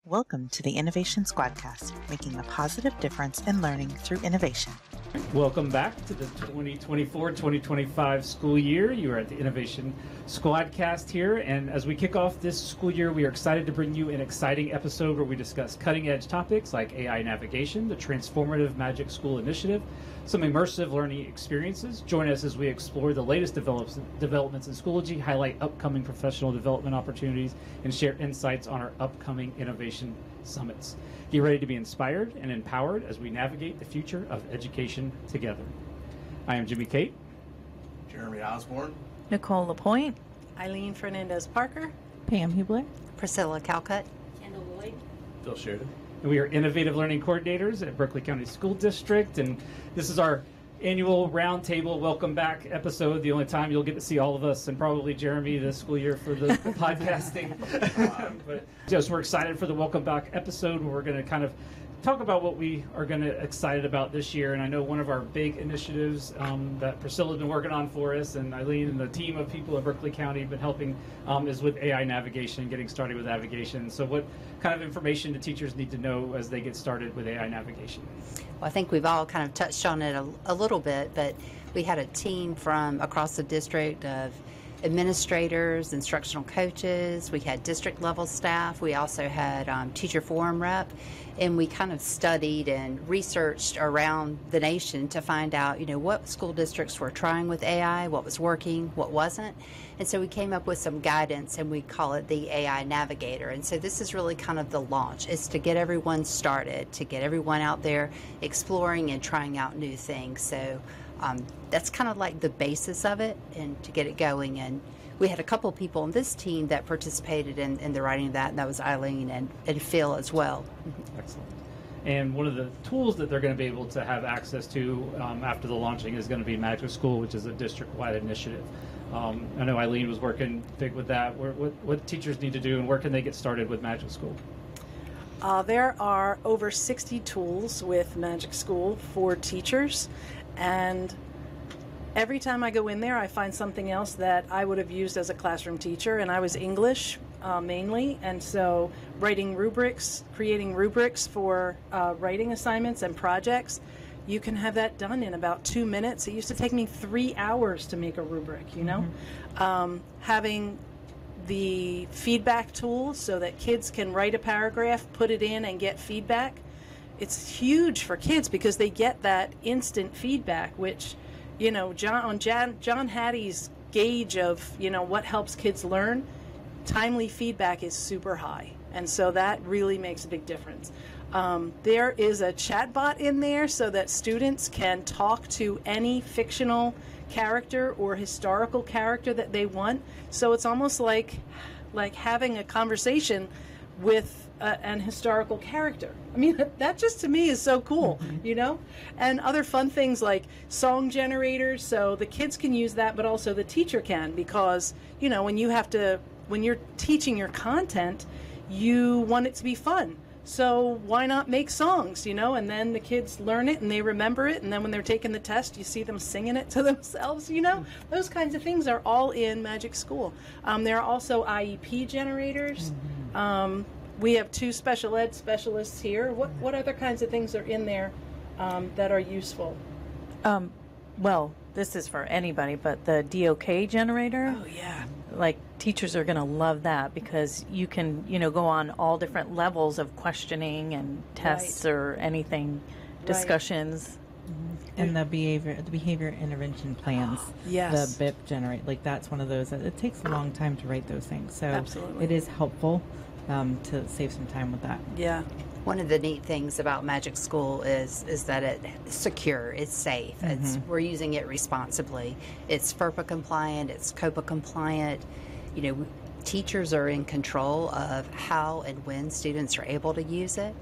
Welcome to the Innovation Squadcast, making a positive difference in learning through innovation. Welcome back to the 2024-2025 school year. You are at the Innovation Squadcast here, and as we kick off this school year, we are excited to bring you an exciting episode where we discuss cutting-edge topics like AI navigation, the transformative Magic School initiative, some immersive learning experiences. Join us as we explore the latest developments in Schoology, highlight upcoming professional development opportunities, and share insights on our upcoming innovation summits. Get ready to be inspired and empowered as we navigate the future of education together. I am Jimmy Cate. Jeremy Osborne. Nicole Lapointe. Eileen Fernandez-Parker. Pam Hubler. Priscilla Calcutt. Kendall Lloyd. Phil Sheridan. And we are Innovative Learning Coordinators at Berkeley County School District, and this is our annual roundtable welcome back episode, the only time you'll get to see all of us and probably Jeremy this school year for the podcasting. But just we're excited for the welcome back episode where we're going to kind of talk about what we are going to excited about this year. And I know one of our big initiatives that Priscilla's been working on for us, and Eileen and the team of people in Berkeley County have been helping is with AI navigation, getting started with navigation. So what kind of information do teachers need to know as they get started with AI navigation? Well, I think we've all kind of touched on it a little bit, but we had a team from across the district of administrators, instructional coaches. We had district level staff. We also had teacher forum rep, and we kind of studied and researched around the nation to find out, what school districts were trying with AI, what was working, what wasn't. And so we came up with some guidance, and we call it the AI Navigator. And so this is really kind of the launch. It's to get everyone started, to get everyone out there exploring and trying out new things. So that's kind of like the basis of it, and to get it going. And we had a couple of people on this team that participated in the writing of that, and that was Eileen and Phil as well. Excellent. And one of the tools that they're going to be able to have access to after the launching is going to be Magic School, which is a district-wide initiative. I know Eileen was working big with that. What teachers need to do, and where can they get started with Magic School? There are over 60 tools with Magic School for teachers, and every time I go in there, I find something else that I would have used as a classroom teacher, and I was English mainly, and so creating rubrics for writing assignments and projects, you can have that done in about 2 minutes. It used to take me 3 hours to make a rubric, Having the feedback tool so that kids can write a paragraph, put it in, and get feedback. It's huge for kids because they get that instant feedback, which, John Hattie's gauge of, what helps kids learn, timely feedback is super high. And so that really makes a big difference. There is a chatbot in there so that students can talk to any fictional character or historical character that they want. So it's almost like having a conversation with an historical character. I mean, that just to me is so cool, And other fun things like song generators, so the kids can use that, but also the teacher can, because, when you're teaching your content, you want it to be fun. So why not make songs, and then the kids learn it and they remember it, and then when they're taking the test, you see them singing it to themselves, Those kinds of things are all in Magic School. There are also IEP generators. We have 2 special ed specialists here. What other kinds of things are in there that are useful? Well, this is for anybody, but the DOK generator. Oh, yeah. Like, teachers are going to love that because you can, go on all different levels of questioning and tests or anything, discussions. And the behavior intervention plans, yes. The BIP generate, that's one of those. It takes a long time to write those things, so absolutely. It is helpful to save some time with that. Yeah. One of the neat things about Magic School is that it's secure, it's safe, we're using it responsibly. It's FERPA compliant, it's COPA compliant. Teachers are in control of how and when students are able to use it.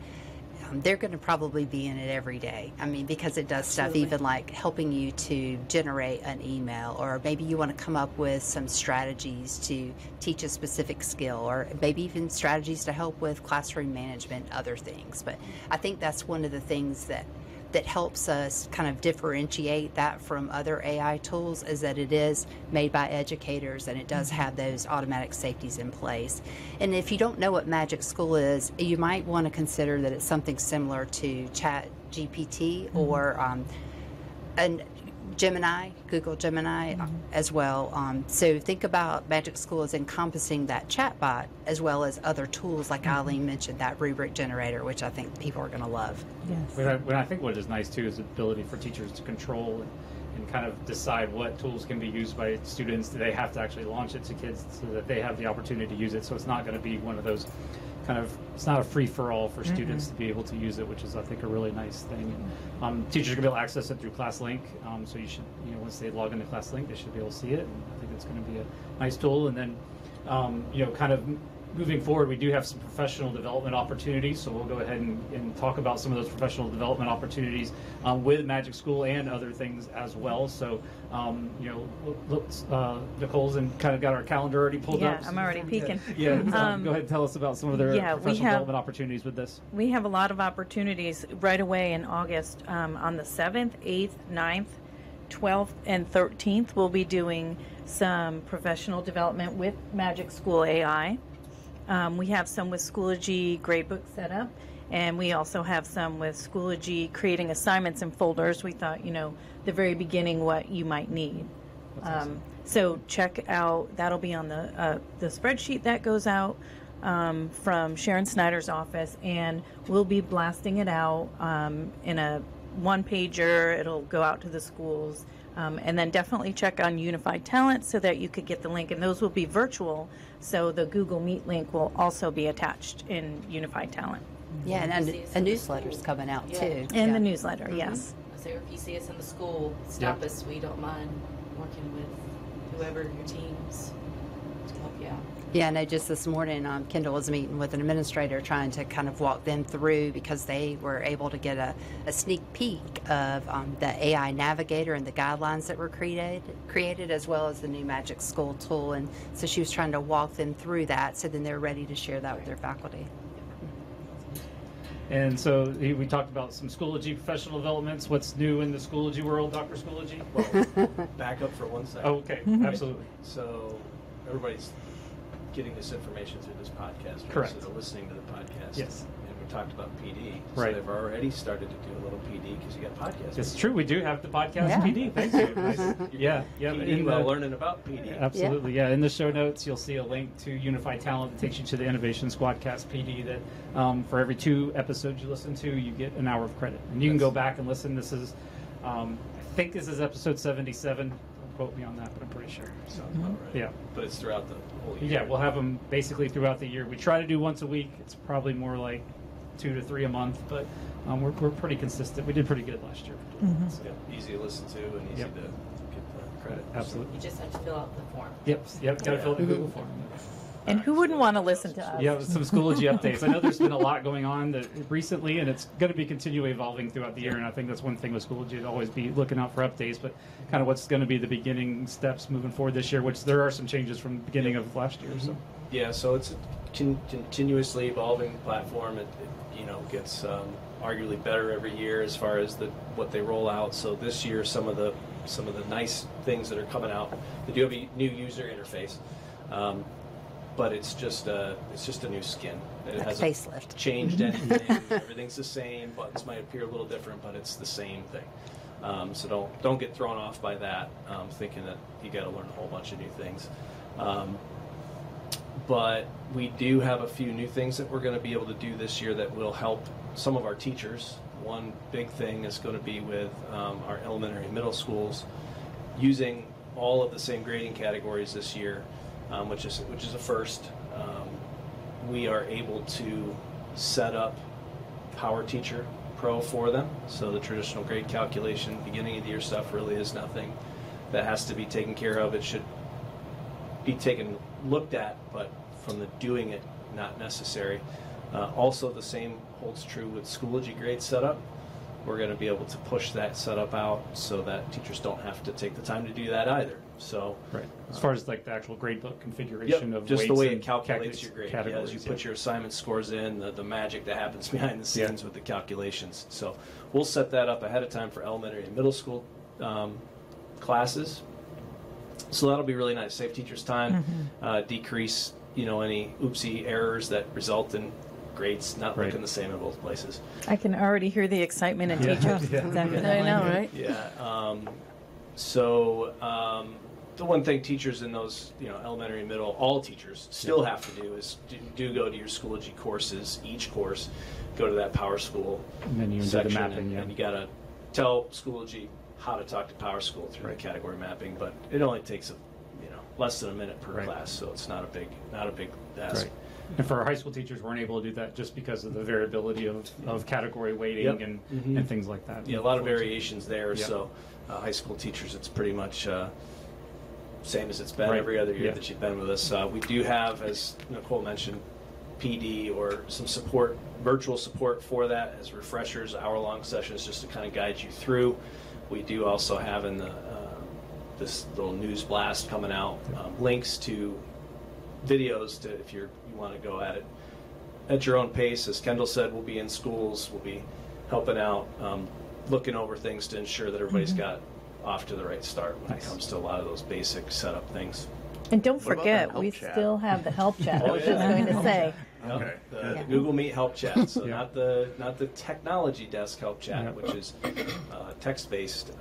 They're going to probably be in it every day. I mean, because it does stuff even like helping you to generate an email, or maybe you want to come up with some strategies to teach a specific skill, or maybe even strategies to help with classroom management, other things. But I think that's one of the things that that helps us kind of differentiate that from other AI tools is that it is made by educators and it does have those automatic safeties in place. And if you don't know what Magic School is, you might want to consider that it's something similar to Chat GPT or and Gemini, Google Gemini as well. So think about Magic School as encompassing that chatbot as well as other tools like Eileen mentioned, that rubric generator, which I think people are going to love. Yes. When I think what is nice too is the ability for teachers to control and kind of decide what tools can be used by students. They have to actually launch it to kids so that they have the opportunity to use it. So it's not going to be one of those kind of, it's not a free-for-all for students to be able to use it, which is, I think, a really nice thing. Teachers are going to be able to access it through ClassLink, so you should, once they log into ClassLink, they should be able to see it, and I think it's going to be a nice tool. And then, kind of moving forward, we do have some professional development opportunities, so we'll go ahead and talk about some of those professional development opportunities with Magic School and other things as well. So, Nicole's and kind of got our calendar already pulled up. Yeah, I'm already peeking. Yeah, go ahead and tell us about some of their professional development opportunities with this. We have a lot of opportunities right away in August. On the 7th, 8th, 9th, 12th, and 13th, we'll be doing some professional development with Magic School AI. We have some with Schoology gradebook setup, and we also have some with Schoology creating assignments and folders. We thought, the very beginning what you might need. So check out, that'll be on the spreadsheet that goes out from Sharon Snyder's office, and we'll be blasting it out in a one-pager. It'll go out to the schools. And then definitely check on Unified Talent so that you could get the link. And those will be virtual, so the Google Meet link will also be attached in Unified Talent. Yeah, and a newsletter's coming out too. And the newsletter, yes. So if you see us in the school, stop us. We don't mind working with whoever your teams to help you out. Yeah, I know just this morning Kendall was meeting with an administrator trying to kind of walk them through because they were able to get a sneak peek of the AI Navigator and the guidelines that were created as well as the new Magic School tool. And so she was trying to walk them through that so then they're ready to share that with their faculty. And so we talked about some Schoology professional developments. What's new in the Schoology world, Dr. Schoology? Well, back up for 1 second. Oh, okay, absolutely. So everybody's getting this information through this podcast. Right? Correct. So they're listening to the podcast. Yes. And we talked about PD. Right. So they've already started to do a little PD because you got podcasts. It's true. We do have the podcast PD. Thank you. Nice. Yeah. PD while learning about PD. Absolutely. Yeah. In the show notes, you'll see a link to Unified Talent that takes you to the Innovation Squadcast PD that for every 2 episodes you listen to, you get an hour of credit. And you can go back and listen. This is, I think this is episode 77. Don't quote me on that, but I'm pretty sure. Sounds about right. Yeah. But it's throughout the whole year. Yeah, we'll have them basically throughout the year. We try to do once a week. It's probably more like 2 to 3 a month, but we're pretty consistent. We did pretty good last year. So. Yeah, easy to listen to and easy to get the credit. Absolutely. You just have to fill out the form. Yep. Got to fill out the Google form. And who wouldn't want to listen to us? Yeah, some Schoology updates. I know there's been a lot going on recently, and it's going to be continually evolving throughout the year. And I think that's one thing with Schoology, to always be looking out for updates, but kind of what's going to be the beginning steps moving forward this year, which there are some changes from the beginning of last year. So. Yeah, so it's a continuously evolving platform. It gets arguably better every year as far as what they roll out. So this year, some of the nice things that are coming out. They do have a new user interface. But it's just a new skin. It hasn't facelift. Changed anything. Everything's the same. Buttons might appear a little different, but it's the same thing. So don't get thrown off by that, thinking that you got to learn a whole bunch of new things. But we do have a few new things that we're going to be able to do this year that will help some of our teachers. One big thing is going to be with our elementary and middle schools using all of the same grading categories this year. Which is a first. We are able to set up Power Teacher Pro for them. So the traditional grade calculation, beginning of the year stuff really is nothing that has to be taken care of. It should be looked at, but from the doing it, not necessary. Also, the same holds true with Schoology grade setup. We're going to be able to push that setup out so that teachers don't have to take the time to do that either. So, Right. As far as like the actual gradebook configuration of just weights the way it and calculates your grade. Yeah, categories, as you put your assignment scores in, the magic that happens behind the scenes with the calculations. So we'll set that up ahead of time for elementary and middle school classes. So that'll be really nice. Save teachers time, decrease any oopsie errors that result in grades not looking the same in both places. I can already hear the excitement in teachers. Definitely. I know, right? Yeah. So the one thing teachers in those, elementary and middle, all teachers still have to do is do go to your Schoology courses. Each course, go to that Power School And then you do section, the mapping, and you got to tell Schoology how to talk to Power School through the category mapping. But it only takes less than a minute per class, so it's not a big task. Right. And for our high school teachers, weren't able to do that just because of the variability of category weighting and things like that. Yeah, a lot of variations there. So high school teachers, it's pretty much same as it's been every other year that you've been with us. We do have, as Nicole mentioned, PD or some support, virtual support for that as refreshers, hour-long sessions just to kind of guide you through. We do also have in this little news blast coming out links to videos if you want to go at it at your own pace. As Kendall said, we'll be in schools, we'll be helping out, looking over things to ensure that everybody's got off to the right start when it comes to a lot of those basic setup things. And don't What about forget, that we help chat? still have the help chat. I was just going to say. Okay. The Google Meet help chat, so not the technology desk help chat, which is text-based.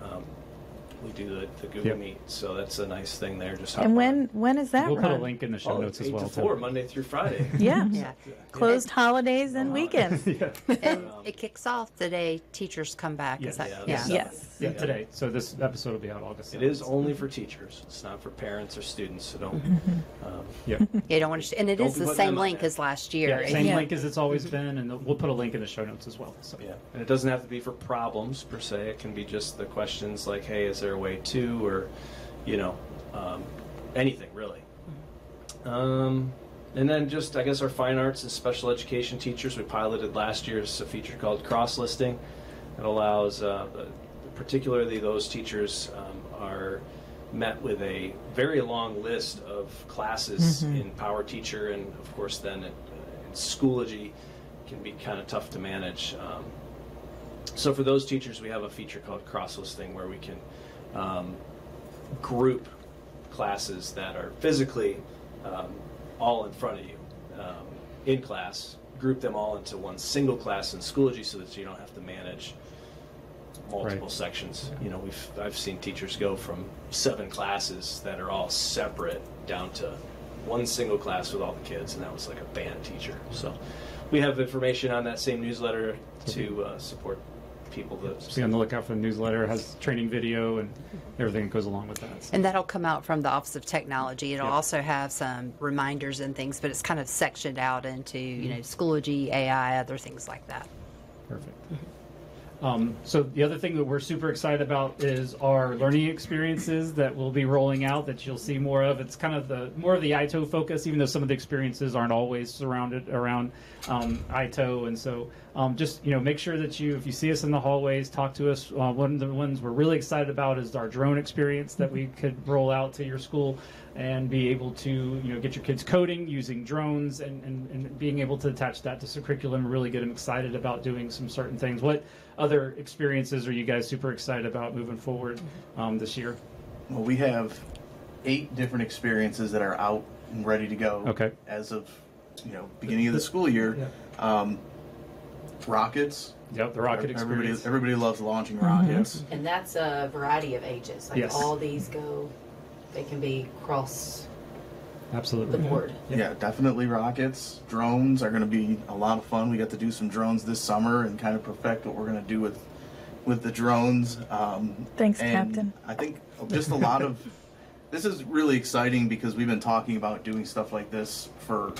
We do the Google Meet, so that's a nice thing there. Just And when is that We'll run? put a link in the show notes as 8 well. to 4, Monday through Friday. Yeah. Yeah. Closed holidays and weekends. And it kicks off the day teachers come back. Is that, Yeah. Yes. Yeah, today. So this episode will be out August 7th. It is only for teachers. It's not for parents or students, so don't. You don't want to, and it Don't is be the putting same them on link there. as last year. Yeah, same link as it's always been, and we'll put a link in the show notes as well. So Yeah, and it doesn't have to be for problems per se. It can be just the questions like, "Hey, is there a way to?" or anything really. And then just, I guess, our fine arts and special education teachers, we piloted last year a feature called cross-listing. It allows, particularly those teachers are met with a very long list of classes in Power Teacher, and of course then in Schoology can be kind of tough to manage. So for those teachers, we have a feature called cross-listing where we can group classes that are physically all in front of you in class, group them all into one single class in Schoology so that you don't have to manage multiple sections. I've seen teachers go from 7 classes that are all separate down to one single class with all the kids, and that was like a band teacher. So we have information on that same newsletter to support people that be on the lookout for the newsletter. It has training video and everything that goes along with that. So. And that'll come out from the Office of Technology. It'll also have some reminders and things, but it's kind of sectioned out into, Schoology, AI, other things like that. Perfect. So the other thing that we're super excited about is our learning experiences that we'll be rolling out that you'll see more of. It's kind of more of the ITO focus, even though some of the experiences aren't always surrounded around ITO. And so just, make sure that if you see us in the hallways, talk to us. One of the ones we're really excited about is our drone experience that we could roll out to your school and be able to, get your kids coding using drones and being able to attach that to some curriculum and really get them excited about doing some certain things. What other experiences are you guys super excited about moving forward this year? Well, we have 8 different experiences that are out and ready to go. Okay. As of beginning of the school year. Rockets. Yep, the rocket experience. Everybody loves launching rockets. And that's a variety of ages. Like Yes. all these they can be cross Absolutely. the board. Yeah, definitely rockets. Drones are going to be a lot of fun. We got to do some drones this summer and kind of perfect what we're going to do with the drones. Thanks, and Captain. I think just a lot of this is really exciting because we've been talking about doing stuff like this for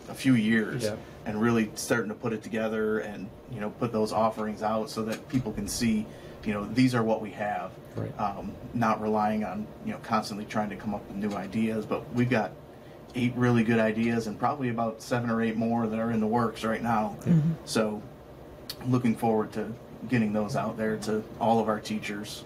a few years and really starting to put it together and put those offerings out so that people can see these are what we have. Right. Not relying on constantly trying to come up with new ideas, but we've got 8 really good ideas and probably about 7 or 8 more that are in the works right now. So looking forward to getting those out there to all of our teachers.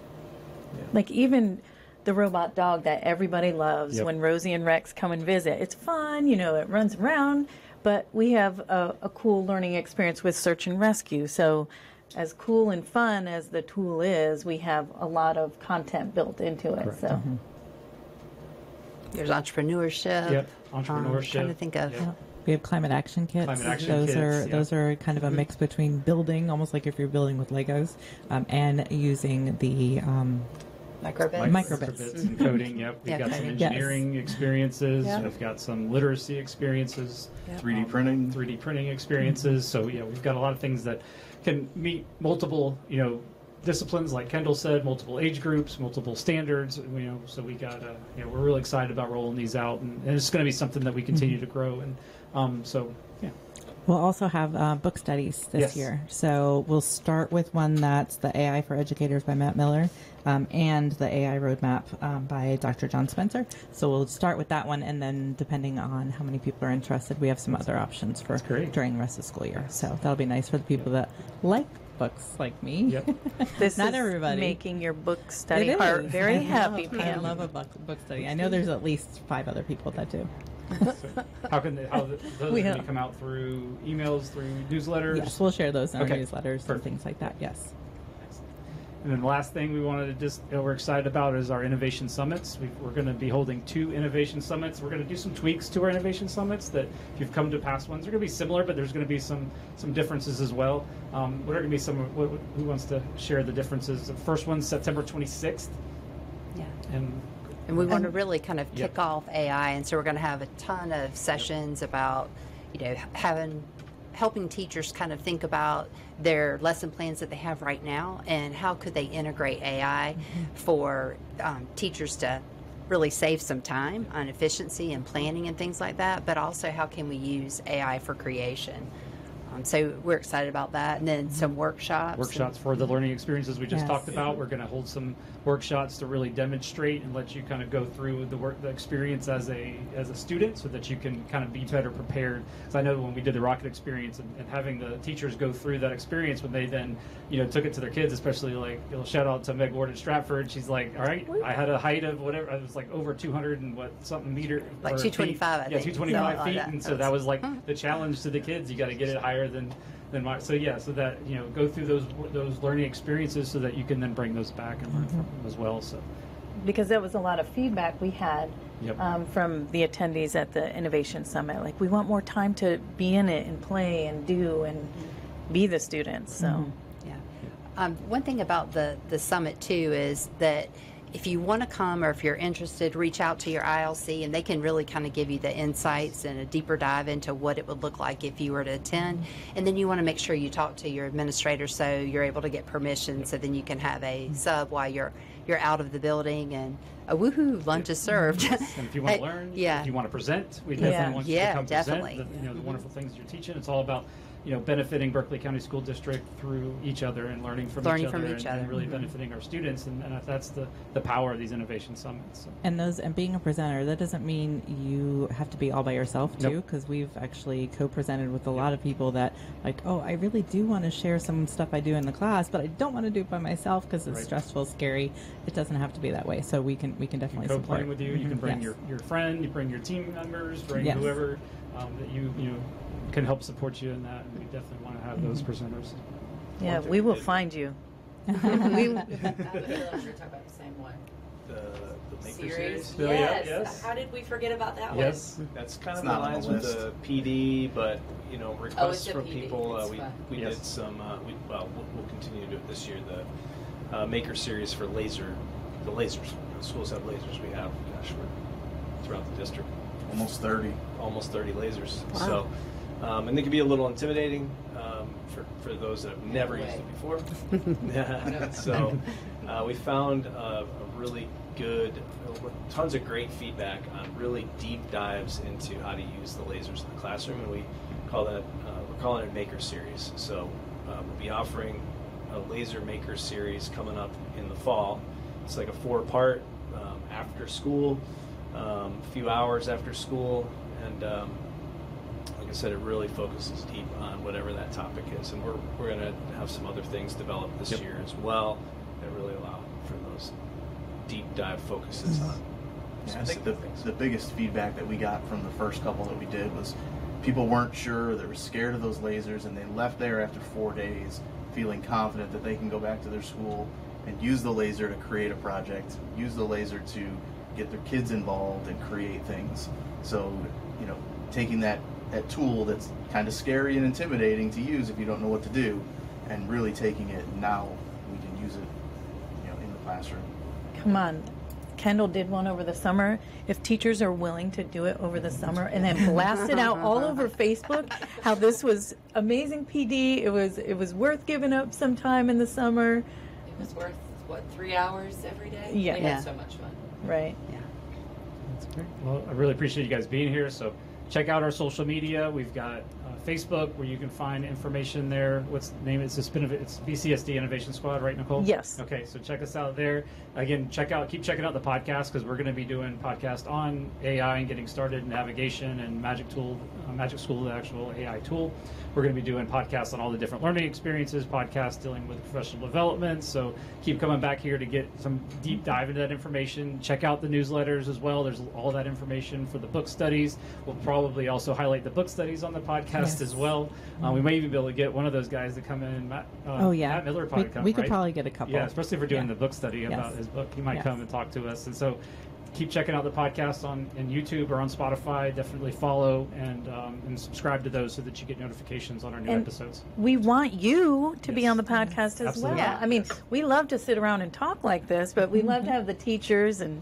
Like even the robot dog that everybody loves. Yep. When Rosie and Rex come and visit, it's fun, you know, it runs around, but we have a cool learning experience with search and rescue. So as cool and fun as the tool is, we have a lot of content built into it. Correct. So There's entrepreneurship. Yep, entrepreneurship. Trying to think of. Yep. We have climate action kits. Climate action those kits, are yeah. those are kind of a mix between building, almost like if you're building with Legos, and using the Microbits. Microbits. And coding. Yep, we've Yeah, got some coding. engineering experiences. Yeah. We've got some literacy experiences. 3D printing. 3D printing experiences. So yeah, we've got a lot of things that can meet multiple, disciplines, like Kendall said, multiple age groups, multiple standards. So we got, we're really excited about rolling these out, and it's going to be something that we continue to grow. And so yeah. We'll also have book studies this Yes. year. So we'll start with one that's the AI for Educators by Matt Miller, and the AI Roadmap by Dr. John Spencer. So we'll start with that one, and then depending on how many people are interested, we have some other options for great. during the rest of the school year. So that'll be nice for the people that like books like me. Yep. this Not is everybody. making your book study It heart is. very I happy, love- I Pam. love a book study. I know there's at least 5 other people that do. So how those We are going have- to come out through emails, through newsletters? Yes, we'll share those in our Okay. newsletters and Perfect. things like that. Yes. And then the last thing we wanted to we're excited about is our innovation summits. We're going to be holding 2 innovation summits. We're going to do some tweaks to our innovation summits that if you've come to past ones, they're going to be similar, but there's going to be some differences as well. What are going to be who wants to share the differences? The first one's September 26th. Yeah. And we want to really kind of Yep. kick off AI, and so we're going to have a ton of sessions about, helping teachers kind of think about their lesson plans that they have right now and how could they integrate AI for teachers to really save some time on efficiency and planning and things like that, but also how can we use AI for creation. So we're excited about that, and then some workshops. for the learning experiences we just Yes. talked about. We're going to hold some workshops to really demonstrate and let you kind of go through the experience as a student, so that you can kind of be better prepared. Because I know when we did the rocket experience and having the teachers go through that experience, when they then took it to their kids, especially like shout out to Meg Ward at Stratford. She's like, all right, I had a height of whatever, it was like over 200 and something meter, Like or 225, I feet. think. Yeah, 225 Something feet, like that. and so that was like the challenge to the kids. You got to get it higher than mine. So yeah, so that go through those learning experiences so that you can then bring those back and learn from them as well. So Because there was a lot of feedback we had Yep. from the attendees at the Innovation Summit. Like, we want more time to be in it and play and do and be the students. So Yeah. One thing about the summit too is that if you want to come or if you're interested, reach out to your ILC and they can really kind of give you the insights and a deeper dive into what it would look like if you were to attend. And then you want to make sure you talk to your administrator so you're able to get permission, so then you can have a sub while you're out of the building, and a woohoo, lunch is served. and if you want to learn, yeah. if you want to present, we definitely want you to come definitely. present the wonderful things you're teaching. It's all about benefiting Berkeley County School District through each other and learning from each other, and really benefiting our students, and that's the power of these innovation summits. So. And being a presenter, that doesn't mean you have to be all by yourself too, Nope. because we've actually co-presented with a lot of people that I really do want to share some stuff I do in the class, but I don't want to do it by myself because it's Right. stressful, scary. It doesn't have to be that way, so we can definitely support. Co-playing with you, you can bring Yes. your friend, you bring your team members, bring Yes. whoever that you can help support you in that, and we definitely want to have those presenters. yeah, we will find you. I feel like we're talking about the same one. The Maker Series. Series. Oh, yeah, Yes. yes. How did we forget about that Yes. That's kind of It's not on aligns the with list. the PD, but requests it's a from PD. people. It's We fun. Yes. did some. We'll continue to do it this year. The Maker Series for the lasers. Schools have lasers. We have, we're throughout the district. Almost 30. Almost 30 lasers. So, and they can be a little intimidating for those that have never used it before. So, we found a really good, tons of great feedback on really deep dives into how to use the lasers in the classroom, and we call that we're calling it Maker Series. So, we'll be offering a laser Maker Series coming up in the fall. It's like a 4-part after school. A few hours after school, and like I said, it really focuses deep on whatever that topic is, and we're going to have some other things developed this year as well that really allow for deep dive focuses on. Yeah, I think the biggest feedback that we got from the first couple that we did was people weren't sure, they were scared of those lasers, and they left there after 4 days feeling confident that they can go back to their school and use the laser to create a project, use the laser to get their kids involved and create things. So, you know, taking that tool that's kind of scary and intimidating to use if you don't know what to do, and really taking it, now we can use it, you know, in the classroom. Come on. Kendall did one over the summer. If teachers are willing to do it over the summer and then blast it out all over Facebook, how this was amazing PD. It was worth giving up some time in the summer. It was worth, what, 3 hours every day? Yeah. We had so much fun. Right. Yeah. That's great. Well, I really appreciate you guys being here. So check out our social media. We've got Facebook, where you can find information there. What's the name? It's BCSD Innovation Squad, right, Nicole? Yes. Okay, so check us out there. Again, keep checking out the podcast, because we're going to be doing podcasts on AI and getting started, navigation and Magic School, the actual AI tool. We're going to be doing podcasts on all the different learning experiences, podcasts dealing with professional development. So keep coming back here to get some deep dive into that information. Check out the newsletters as well. There's all that information for the book studies. We'll probably also highlight the book studies on the podcast as well. We may even be able to get one of those guys to come in. Matt Miller probably come. We could right? probably get a couple. Yeah, especially if we're doing the book study about his book. He might come and talk to us. And so keep checking out the podcast on YouTube or on Spotify. Definitely follow and subscribe to those so that you get notifications on our new episodes. We want you to be on the podcast as Absolutely. well. I mean, we love to sit around and talk like this, but we love to have the teachers and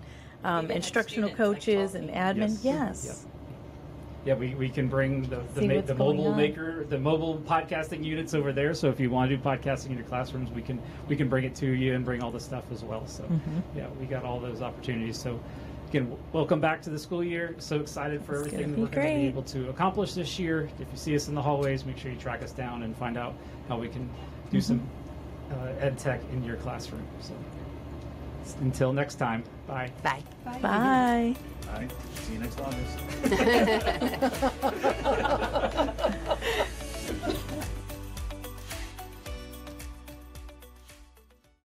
instructional coaches and admin. Yes. Yeah, we can bring the mobile podcasting units over there. So if you want to do podcasting in your classrooms, we can bring it to you and bring all the stuff as well. So yeah, we got all those opportunities. So again, welcome back to the school year. So excited for everything that we're going to be able to accomplish this year. If you see us in the hallways, make sure you track us down and find out how we can do some ed tech in your classroom. So until next time, bye. Bye. Bye. All right, see you next August.